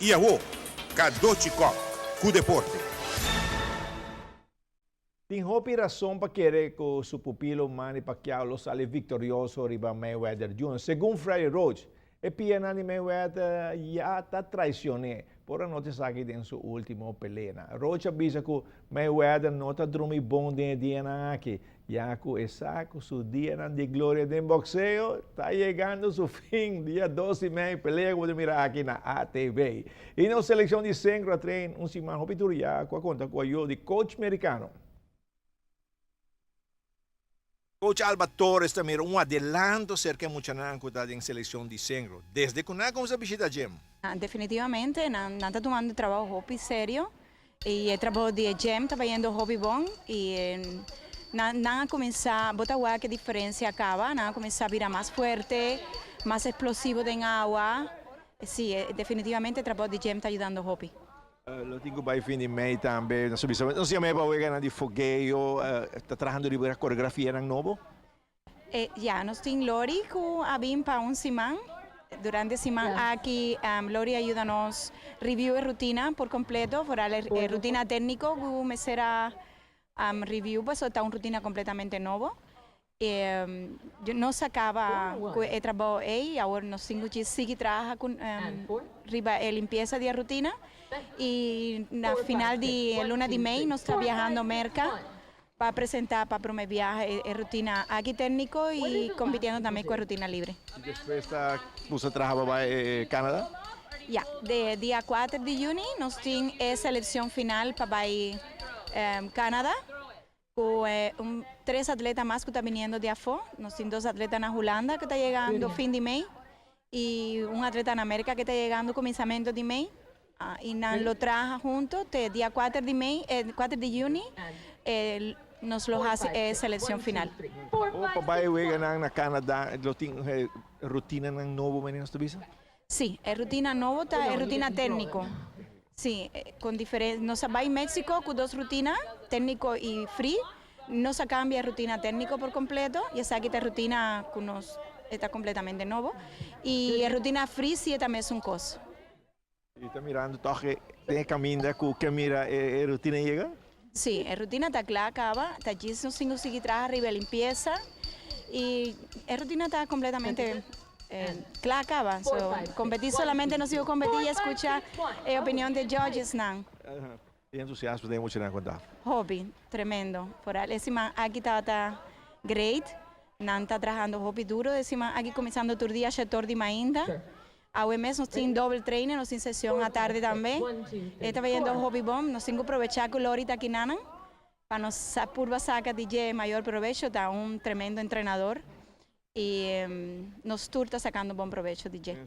Iaô, Kadochicó, cu deporte. Tem hopi razão para querer que o seu pupilo Manny Pacquiao sale victorioso riba Mayweather Jr. Segundo Freddie Roach, e piena de Mayweather já está traicionado por a notícia aqui em sua última pelea. Roach avisa que Mayweather não está dormindo bom dia aqui, já que essa su dia de glória de boxeo está chegando a seu fim, dia 12 de maio, pelea que mirar aqui na ATV. E na seleção de Sengro trein, semana hopi turia com a conta com a ajuda de coach americano. Coach Alba Torres também adelanto cerca de muita em seleção de Sengro. Desde que nós começamos a visitar gym. Definitivamente, não está tomando trabalho hobby sério. E o trabalho de gym está fazendo hobby bom. E não começar a botar que a diferença acaba. Não começar a virar mais forte, mais explosivo em água. Sim, definitivamente o trabalho de gym está ajudando o hobby. Lo tengo para fim de mês também. Não sei se me vai ganhar de fogueio. Está trabalhando de a coreografia em novo? Já, nós temos Lori que abim para semana. Durante a semana aqui, Lori ajuda-nos a review a rotina por completo, por a rotina técnica que me será review, pues está uma rotina completamente nova. Nós acaba o trabalho aí, agora nós temos que seguir trabalhando com a limpeza da rotina. E na final de luna de maio nós estamos viajando a Merca para apresentar para promover a rotina aqui técnico e competindo também com a rotina livre. E depois você trabalha para Canadá? Já, de dia 4 de junho nós temos a seleção final para Canadá. Com 3 atletas mais que estão vindo de afora. Nós temos 2 atletas na Holanda que estão chegando fim de maio e um atleta na América que está chegando começamento de maio. E nós lo traja junto, dia 4 de maio, 4 de junho, nos lo hace seleção final. O papai chega na Canadá, lo tem rotina novo, meninos, tu bisa? Sim, é rotina nova, é rotina técnico. Sim, com diferença. Nós vai em México com 2 rotinas, técnico e free. Nós cambia a rotina técnico por completo, e essa aqui é a rotina que nós está completamente novo. E a rotina free sim também é coisa. E está mirando, toque, tem caminho que mira a rotina chega? Sim, a rotina está clara, acaba, está aqui, nós temos que trabalhar arriba a limpeza e a rotina está completamente clara, acaba. Competir solamente não sigo competir e escuchar a opinião de judges, não. E entusiasmo tem muito na conta? Hobby, tremendo. Por aí, aqui está great, não está trabalhando hobby duro, aqui começando o dia às 7 de ainda. Agora mesmo nós temos double training, nós temos sessão à tarde também. Está fazendo um hobby bom, nós temos que aproveitar que o Lori está aqui para nós curva saca DJ maior proveito, está um tremendo treinador e nós todos está sacando bom proveito DJ.